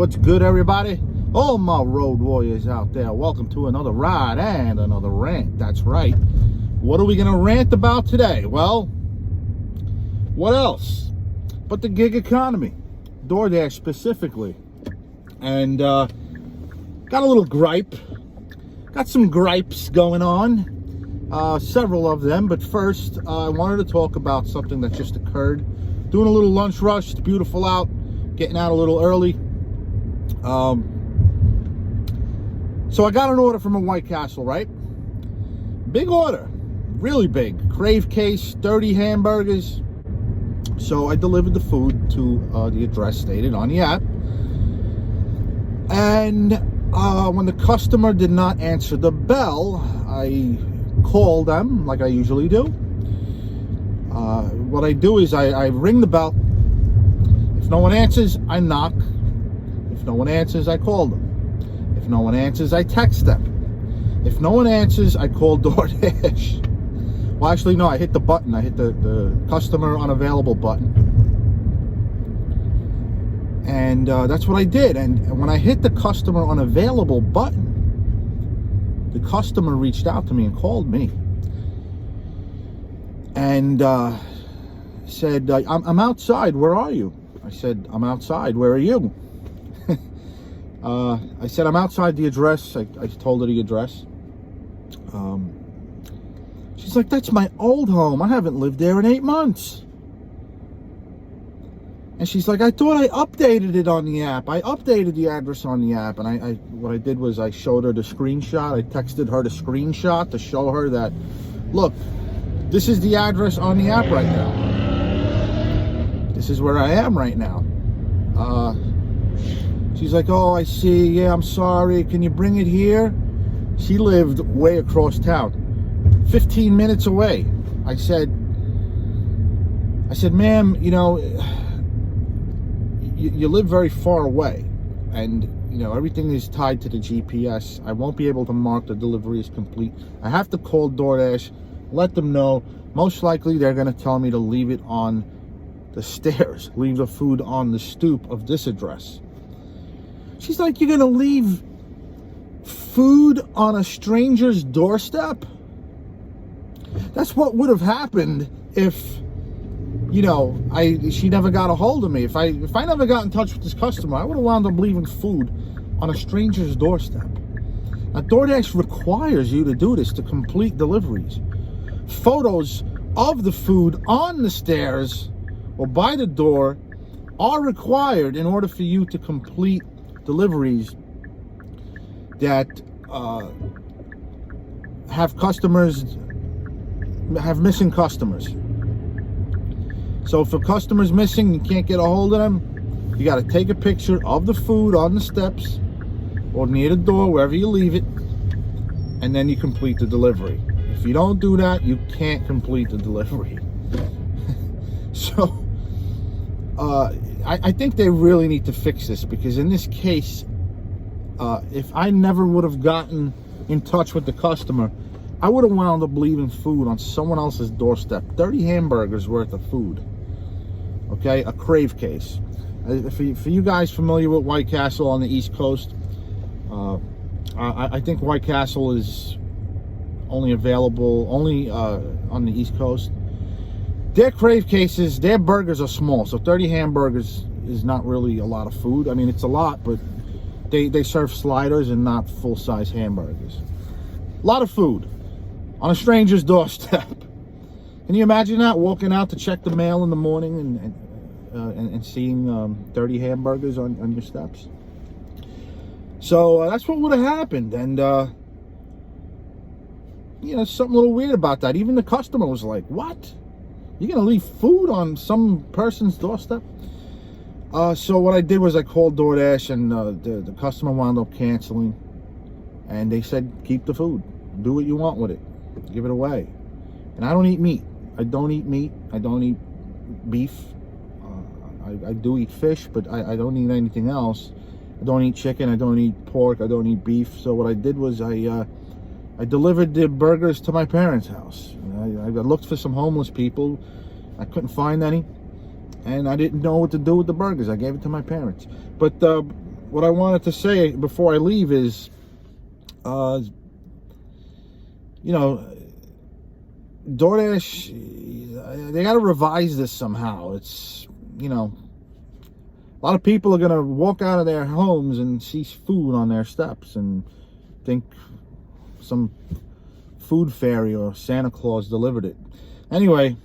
What's good, everybody? All my road warriors out there, welcome to another ride and another rant. That's right. What are we going to rant about today? Well, what else but the gig economy, DoorDash specifically. And got a little gripe. Got some gripes going on, several of them. But first, I wanted to talk about something that just occurred. Doing a little lunch rush. It's beautiful out. Getting out a little early. So I got an order from a White Castle, right? Big order, really big. Crave case, 30 hamburgers. So I delivered the food to the address stated on the app. And when the customer did not answer the bell, I called them like I usually do. What I do is I ring the bell. If no one answers, I knock. If no one answers, I call them. If no one answers, I text them. If no one answers, I call DoorDash. Well, actually, no, I hit the button. I hit the customer unavailable button. And that's what I did. And when I hit the customer unavailable button, the customer reached out to me and called me. And said, I'm outside. Where are you? I said, I'm outside. Where are you? I said, I'm outside the address. I told her the address. She's like, that's my old home. I haven't lived there in 8 months. And she's like, I thought I updated it on the app. I updated the address on the app. And what I did was I showed her the screenshot. I texted her the screenshot to show her that, look, this is the address on the app right now. This is where I am right now. She's like, oh, I see. Yeah, I'm sorry. Can you bring it here? She lived way across town, 15 minutes away. I said, ma'am, you know, you live very far away, and you know everything is tied to the GPS. I won't be able to mark the delivery as complete. I have to call DoorDash, let them know. Most likely, they're going to tell me to leave it on the stairs, leave the food on the stoop of this address. She's like, you're gonna leave food on a stranger's doorstep? That's what would have happened if, you know, she never got a hold of me. If I never got in touch with this customer, I would have wound up leaving food on a stranger's doorstep. Now, DoorDash requires you to do this to complete deliveries. Photos of the food on the stairs or by the door are required in order for you to complete deliveries that have missing customers. So if a customer's missing, you can't get a hold of them, you got to take a picture of the food on the steps or near the door, wherever you leave it, and then you complete the delivery. If you don't do that, you can't complete the delivery. So I think they really need to fix this, because in this case, if I never would have gotten in touch with the customer, I would have wound up leaving food on someone else's doorstep. 30 hamburgers worth of food. Okay, a Crave case. For you guys familiar with White Castle on the East Coast, I think White Castle is only available on the East Coast. Their Crave cases, their burgers are small, so 30 hamburgers is not really a lot of food. I mean, it's a lot, but they serve sliders and not full-size hamburgers. A lot of food on a stranger's doorstep. Can you imagine that? Walking out to check the mail in the morning and seeing 30 hamburgers on your steps. So that's what would have happened, and you know, something a little weird about that. Even the customer was like, "What? You're gonna leave food on some person's doorstep?" So what I did was I called DoorDash, and the customer wound up canceling. And they said, keep the food. Do what you want with it. Give it away. And I don't eat meat. I don't eat meat. I don't eat beef. I do eat fish, but I don't eat anything else. I don't eat chicken. I don't eat pork. I don't eat beef. So what I did was I delivered the burgers to my parents' house. I looked for some homeless people. I couldn't find any, and I didn't know what to do with the burgers. I gave it to my parents. But what I wanted to say before I leave is, you know, DoorDash, they got to revise this somehow. It's, you know, a lot of people are going to walk out of their homes and see food on their steps and think some food fairy or Santa Claus delivered it. Anyway,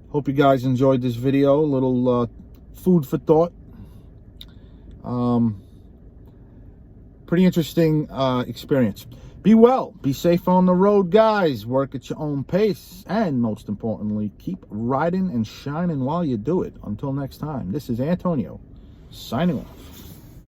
hope you guys enjoyed this video. A little food for thought. Pretty interesting experience. Be well, be safe on the road, guys. Work at your own pace, and most importantly, keep riding and shining while you do it. Until next time, this is Antonio signing off.